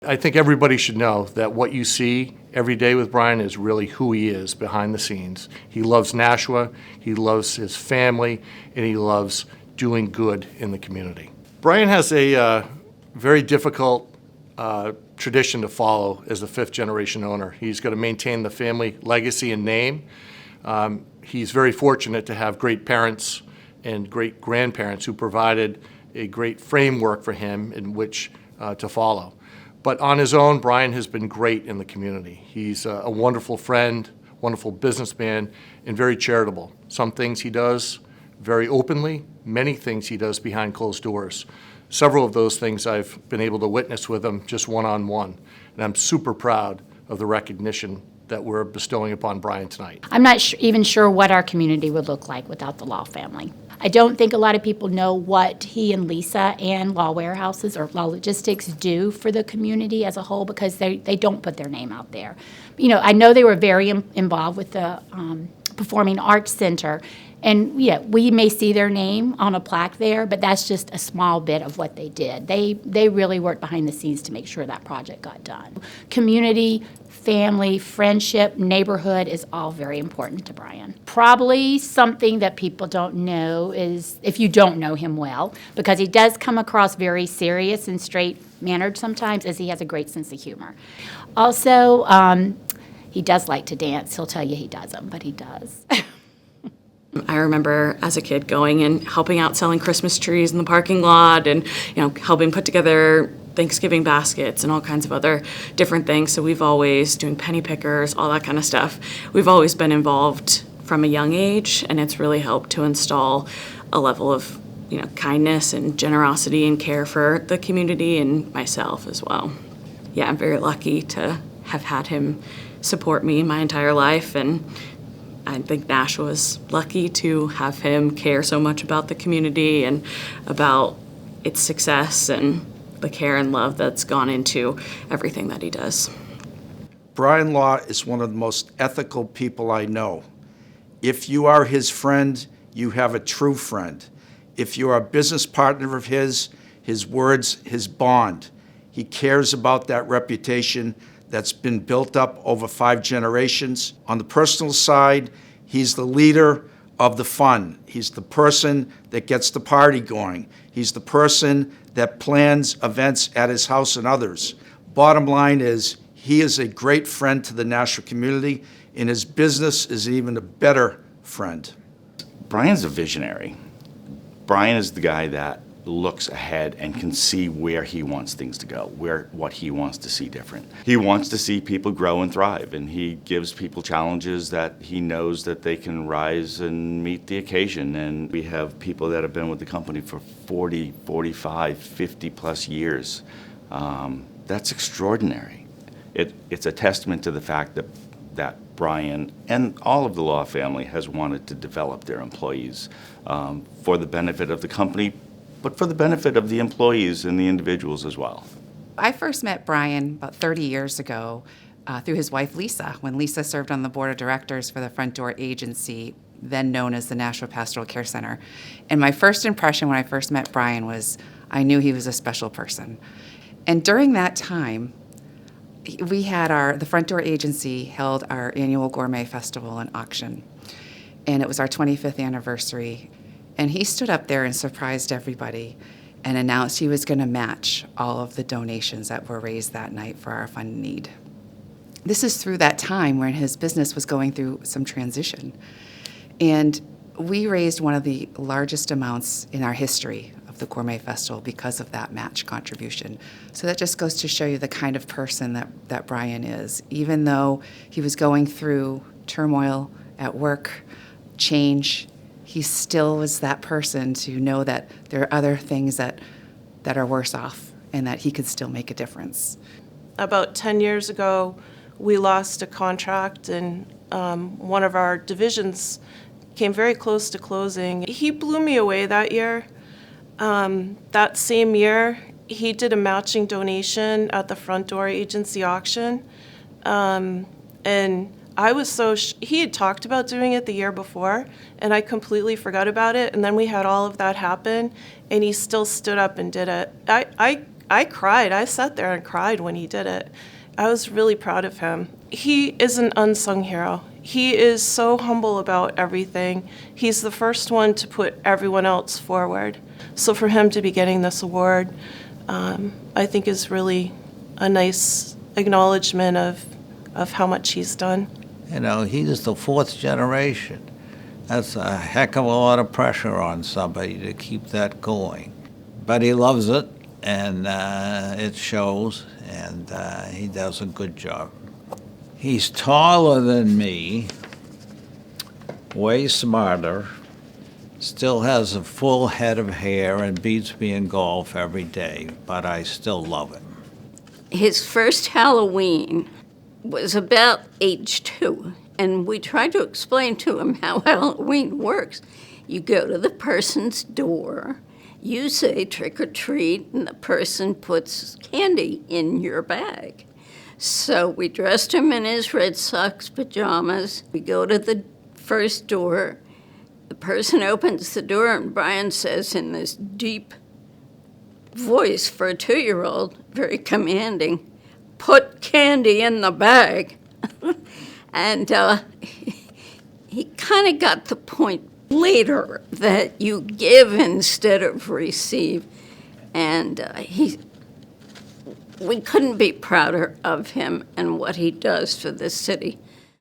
I think everybody should know that what you see every day with Brian is really who he is behind the scenes. He loves Nashua, he loves his family, and he loves doing good in the community. Brian has a very difficult tradition to follow as a fifth-generation owner. He's got to maintain the family legacy and name. He's very fortunate to have great parents and great grandparents who provided a great framework for him in which to follow. But on his own, Brian has been great in the community. He's a wonderful friend, wonderful businessman, and very charitable. Some things he does very openly, many things he does behind closed doors. Several of those things I've been able to witness with him just one-on-one, and I'm super proud of the recognition that we're bestowing upon Brian tonight. I'm not even sure what our community would look like without the Law family. I don't think a lot of people know what he and Lisa and Law Warehouses or Law Logistics do for the community as a whole, because they don't put their name out there. You know, I know they were very involved with the Performing Arts Center, and yeah, we may see their name on a plaque there, but that's just a small bit of what they did. They really worked behind the scenes to make sure that project got done. Community, family, friendship, neighborhood is all very important to Brian. Probably something that people don't know is, if you don't know him well, because he does come across very serious and straight-mannered sometimes, is he has a great sense of humor. Also, he does like to dance. He'll tell you he doesn't, but he does. I remember as a kid going and helping out selling Christmas trees in the parking lot and, helping put together Thanksgiving baskets and all kinds of other different things. So we've always, doing penny pickers, all that kind of stuff, we've always been involved from a young age, and it's really helped to install a level of, kindness and generosity and care for the community and myself as well. Yeah, I'm very lucky to have had him support me my entire life, and I think Nashua was lucky to have him care so much about the community and about its success and the care and love that's gone into everything that he does. Brian Law is one of the most ethical people I know. If you are his friend, you have a true friend. If you are a business partner of his word's his bond. He cares about that reputation that's been built up over 5 generations. On the personal side, he's the leader of the fun. He's the person that gets the party going. He's the person that plans events at his house and others. Bottom line is, he is a great friend to the Nashua community, and his business is even a better friend. Brian's a visionary. Brian is the guy that looks ahead and can see where he wants things to go, what he wants to see different. He wants to see people grow and thrive, and he gives people challenges that he knows that they can rise and meet the occasion. And we have people that have been with the company for 40, 45, 50 plus years. That's extraordinary. It's a testament to the fact that Brian and all of the Law family has wanted to develop their employees for the benefit of the company, but for the benefit of the employees and the individuals as well. I first met Brian about 30 years ago through his wife, Lisa, when Lisa served on the board of directors for the Front Door Agency, then known as the Nashua Pastoral Care Center. And my first impression when I first met Brian was I knew he was a special person. And during that time, we had the Front Door Agency held our annual gourmet festival and auction. And it was our 25th anniversary. And he stood up there and surprised everybody and announced he was going to match all of the donations that were raised that night for our fund need. This is through that time when his business was going through some transition. And we raised one of the largest amounts in our history of the Gourmet Festival because of that match contribution. So that just goes to show you the kind of person that Brian is. Even though he was going through turmoil at work, change, he still was that person to know that there are other things that are worse off and that he could still make a difference. About 10 years ago, we lost a contract, and one of our divisions came very close to closing. He blew me away that year. That same year, he did a matching donation at the Front Door Agency auction, and I was he had talked about doing it the year before, and I completely forgot about it, and then we had all of that happen, and he still stood up and did it. I cried. I sat there and cried when he did it. I was really proud of him. He is an unsung hero. He is so humble about everything. He's the first one to put everyone else forward. So for him to be getting this award, I think is really a nice acknowledgement of how much he's done. You know, he's the fourth generation. That's a heck of a lot of pressure on somebody to keep that going. But he loves it, and it shows, and he does a good job. He's taller than me, way smarter, still has a full head of hair, and beats me in golf every day, but I still love him. His first Halloween was about age 2, and we tried to explain to him how Halloween works. You go to the person's door, you say trick or treat, and the person puts candy in your bag. So we dressed him in his Red Sox pajamas. We go to the first door. The person opens the door, and Brian says in this deep voice for a 2-year-old, very commanding, "Put candy in the bag." And he kind of got the point later that you give instead of receive. And we couldn't be prouder of him and what he does for this city.